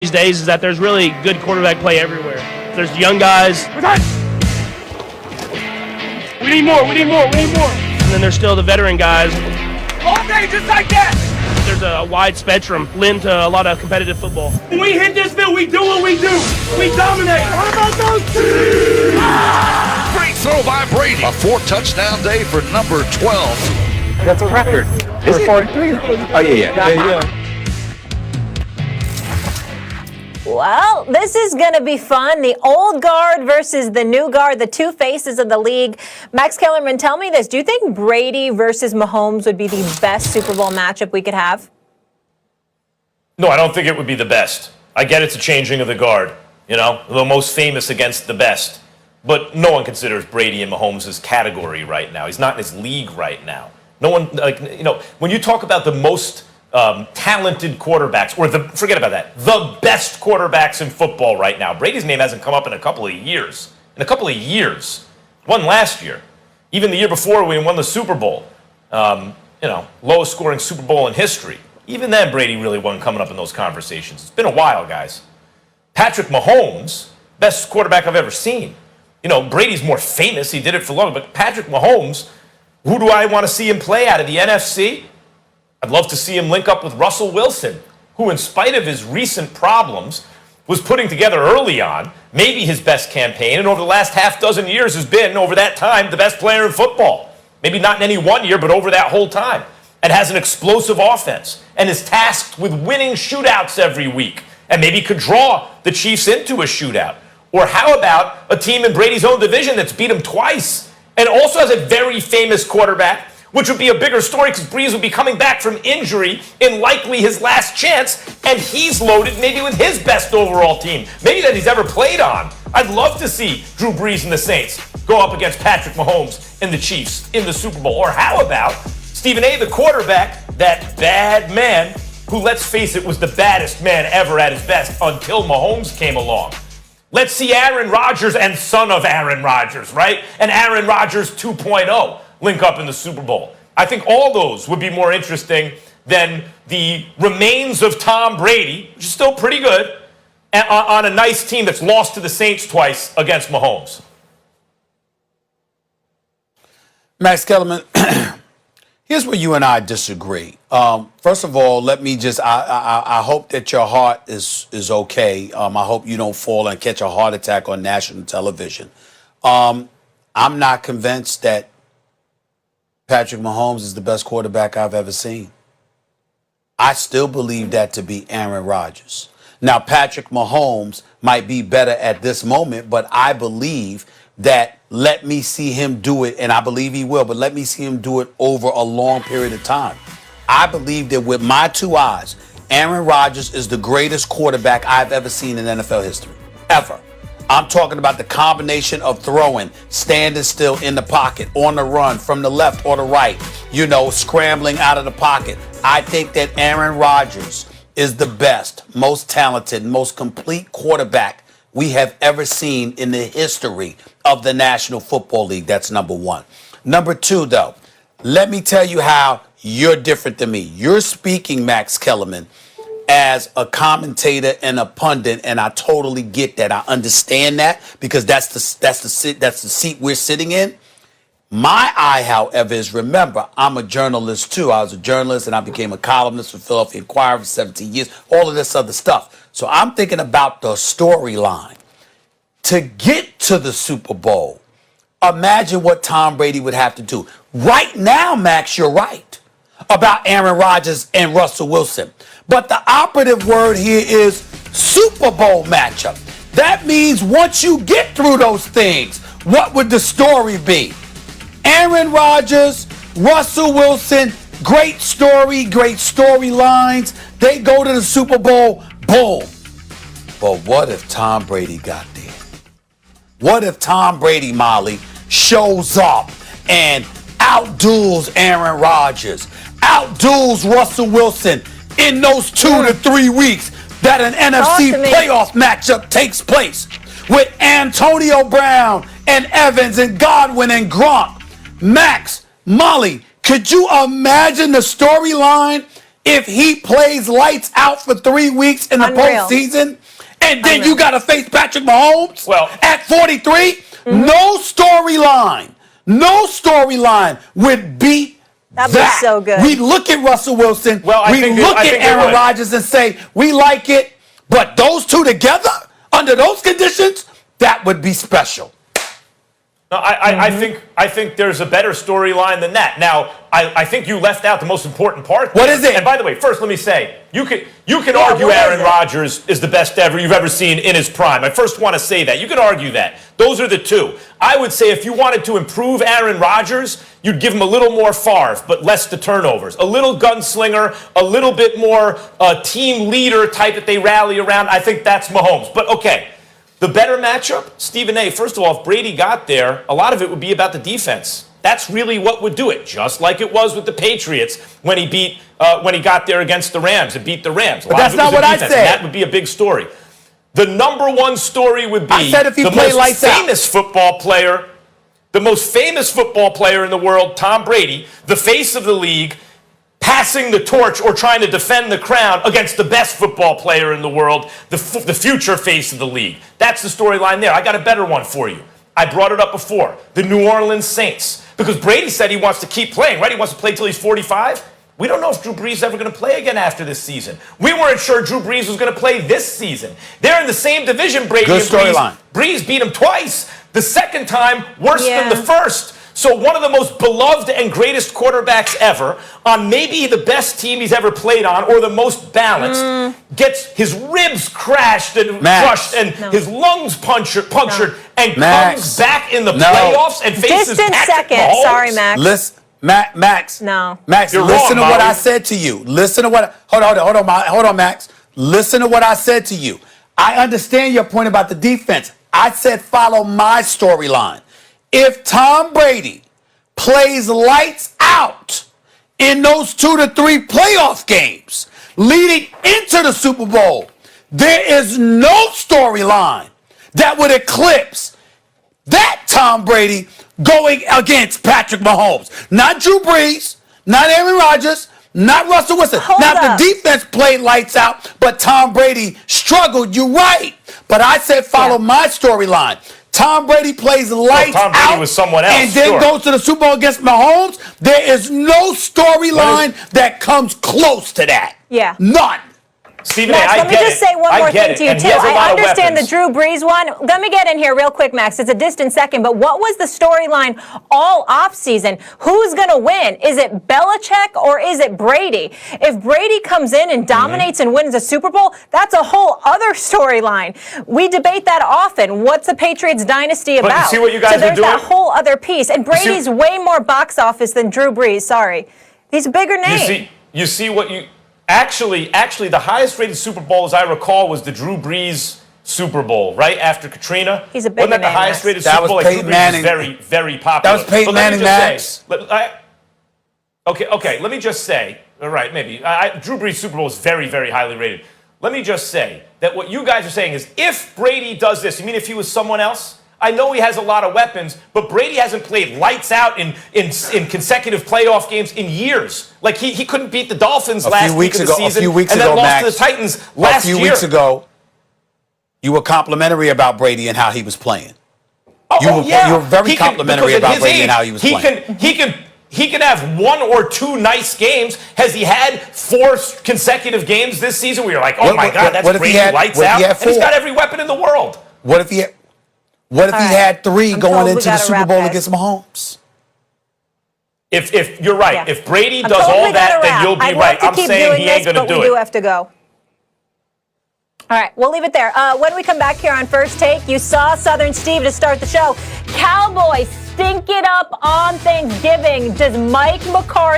these days is that there's really good quarterback play everywhere. There's young guys. We need more. And then there's still the veteran guys. All day, just like that. There's a wide spectrum lend to a lot of competitive football. When we hit this field, we do what we do. We dominate. How about those teams? Great throw by Brady. A 4-touchdown day for number 12. That's a record. Is it 43? Oh, yeah. Well, this is going to be fun. The old guard versus the new guard, the two faces of the league. Max Kellerman, tell me this. Do you think Brady versus Mahomes would be the best Super Bowl matchup we could have? No, I don't think it would be the best. I get it's a changing of the guard, the most famous against the best. But no one considers Brady in Mahomes' category right now. He's not in his league right now. No one, when you talk about the most talented quarterbacks, or forget about that, the best quarterbacks in football right now, Brady's name hasn't come up in a couple of years. Won last year. Even the year before when he won the Super Bowl. Lowest scoring Super Bowl in history. Even then, Brady really wasn't coming up in those conversations. It's been a while, guys. Patrick Mahomes, best quarterback I've ever seen. Brady's more famous. He did it for long. But Patrick Mahomes, who do I want to see him play out of the NFC? I'd love to see him link up with Russell Wilson, who, in spite of his recent problems, was putting together early on maybe his best campaign, and over the last half dozen years has been, over that time, the best player in football. Maybe not in any one year, but over that whole time. And has an explosive offense, and is tasked with winning shootouts every week, and maybe could draw the Chiefs into a shootout. Or how about a team in Brady's own division that's beat him twice, and also has a very famous quarterback, which would be a bigger story because Brees would be coming back from injury in likely his last chance, and he's loaded maybe with his best overall team, maybe that he's ever played on. I'd love to see Drew Brees and the Saints go up against Patrick Mahomes and the Chiefs in the Super Bowl. Or how about Stephen A., the quarterback, that bad man who, let's face it, was the baddest man ever at his best until Mahomes came along. Let's see Aaron Rodgers and son of Aaron Rodgers, right? And Aaron Rodgers 2.0. link up in the Super Bowl. I think all those would be more interesting than the remains of Tom Brady, which is still pretty good, on a nice team that's lost to the Saints twice against Mahomes. Max Kellerman, here's where you and I disagree. First of all, let me just, I hope that your heart is okay. I hope you don't fall and catch a heart attack on national television. I'm not convinced that Patrick Mahomes is the best quarterback I've ever seen. I still believe that to be Aaron Rodgers. Now, Patrick Mahomes might be better at this moment, but I believe that let me see him do it, and I believe he will, but let me see him do it over a long period of time. I believe that with my two eyes, Aaron Rodgers is the greatest quarterback I've ever seen in NFL history, ever. I'm talking about the combination of throwing, standing still in the pocket, on the run, from the left or the right, scrambling out of the pocket. I think that Aaron Rodgers is the best, most talented, most complete quarterback we have ever seen in the history of the National Football League. That's number one. Number two, though, let me tell you how you're different than me. You're speaking, Max Kellerman, as a commentator and a pundit, and I totally get that. I understand that because that's the seat we're sitting in. My eye, however, is, remember, I'm a journalist too. I was a journalist and I became a columnist for Philadelphia Inquirer for 17 years, all of this other stuff. So I'm thinking about the storyline. To get to the Super Bowl, imagine what Tom Brady would have to do. Right now, Max, you're right about Aaron Rodgers and Russell Wilson. But the operative word here is Super Bowl matchup. That means once you get through those things, what would the story be? Aaron Rodgers, Russell Wilson, great story, great storylines. They go to the Super Bowl, boom. But what if Tom Brady got there? What if Tom Brady, Molly, shows up and outduels Aaron Rodgers, outduels Russell Wilson in those 2 to 3 weeks that an NFC playoff matchup takes place with Antonio Brown and Evans and Godwin and Gronk? Max, Molly, could you imagine the storyline if he plays lights out for 3 weeks in the Unreal. postseason, and then you got to face Patrick Mahomes at 43? No storyline would beat That'd be so good. We look at Russell Wilson, we look at you're Aaron right. Rodgers and say, we like it, but those two together, under those conditions, that would be special. No, I think there's a better storyline than that. Now, I think you left out the most important part. What is it? And by the way, first let me say, you can argue Aaron Rodgers is the best you've ever seen in his prime. I first want to say that. You can argue that. Those are the two. I would say if you wanted to improve Aaron Rodgers, you'd give him a little more Favre, but less the turnovers. A little gunslinger, a little bit more team leader type that they rally around. I think that's Mahomes. But okay. The better matchup, Stephen A., first of all, if Brady got there, a lot of it would be about the defense. That's really what would do it, just like it was with the Patriots when he got there against the Rams and beat the Rams. But that's not what I said. That would be a big story. The number one story would be I said if he the played most lights out. The most famous football player in the world, Tom Brady, the face of the league, passing the torch or trying to defend the crown against the best football player in the world, the future face of the league. That's the storyline there. I got a better one for you. I brought it up before. The New Orleans Saints. Because Brady said he wants to keep playing, right? He wants to play till he's 45. We don't know if Drew Brees is ever going to play again after this season. We weren't sure Drew Brees was going to play this season. They're in the same division, Brady Good and Brees. storyline. Brees beat him twice. The second time, worse than the first. So one of the most beloved and greatest quarterbacks ever on maybe the best team he's ever played on or the most balanced gets his ribs crashed and crushed and his lungs punctured and comes back in the playoffs and faces Patrick Mahomes. Sorry, Max. Listen, Max. No. Max, You're listen wrong, to what Molly. I said to you. Listen to what hold on, Max. Listen to what I said to you. I understand your point about the defense. I said follow my storyline. If Tom Brady plays lights out in those 2 to 3 playoff games leading into the Super Bowl, there is no storyline that would eclipse that Tom Brady going against Patrick Mahomes. Not Drew Brees, not Aaron Rodgers, not Russell Wilson. Now, the defense played lights out, but Tom Brady struggled. You're right. But I said follow my storyline. Tom Brady plays lights Tom Brady out was someone else, and then goes to the Super Bowl against Mahomes. There is no storyline that comes close to that. Yeah. None. Stephen Max, A., let me just say one more thing to you, too. I understand the weapons. Drew Brees one. Let me get in here real quick, Max. It's a distant second, but what was the storyline all offseason? Who's going to win? Is it Belichick or is it Brady? If Brady comes in and dominates and wins a Super Bowl, that's a whole other storyline. We debate that often. What's the Patriots dynasty about? But you see what you guys so there's are doing? that whole other piece. And Brady's way more box office than Drew Brees. Sorry. He's a bigger name. You see what you... Actually, the highest-rated Super Bowl, as I recall, was the Drew Brees Super Bowl, right after Katrina. He's a bigger Wasn't that the name, highest-rated Max. Super Bowl? That was Like, Peyton Drew Brees was Manning. very, very popular. That was Peyton Manning, Max. Okay, let me just say, all right, maybe. Drew Brees Super Bowl is very, very highly rated. Let me just say that what you guys are saying is if Brady does this, you mean if he was someone else? I know he has a lot of weapons, but Brady hasn't played lights out in consecutive playoff games in years. Like, he couldn't beat the Dolphins last week of the season. A few weeks and ago, then lost Max, to the Titans last year. A few weeks ago, you were complimentary about Brady and how he was playing. You were very complimentary about Brady and how he was playing. He can have 1 or 2 nice games. Has he had 4 consecutive games this season where you're like, oh my God, that's Brady lights out? And he's got every weapon in the world. What if he had 3 going into the Super Bowl against Mahomes? If you're right, if Brady does all that, then you'll be right. I'm saying he ain't going to do it. We do have to go. All right, we'll leave it there. When we come back here on First Take, you saw Southern Steve to start the show. Cowboys stink it up on Thanksgiving. Does Mike McCarthy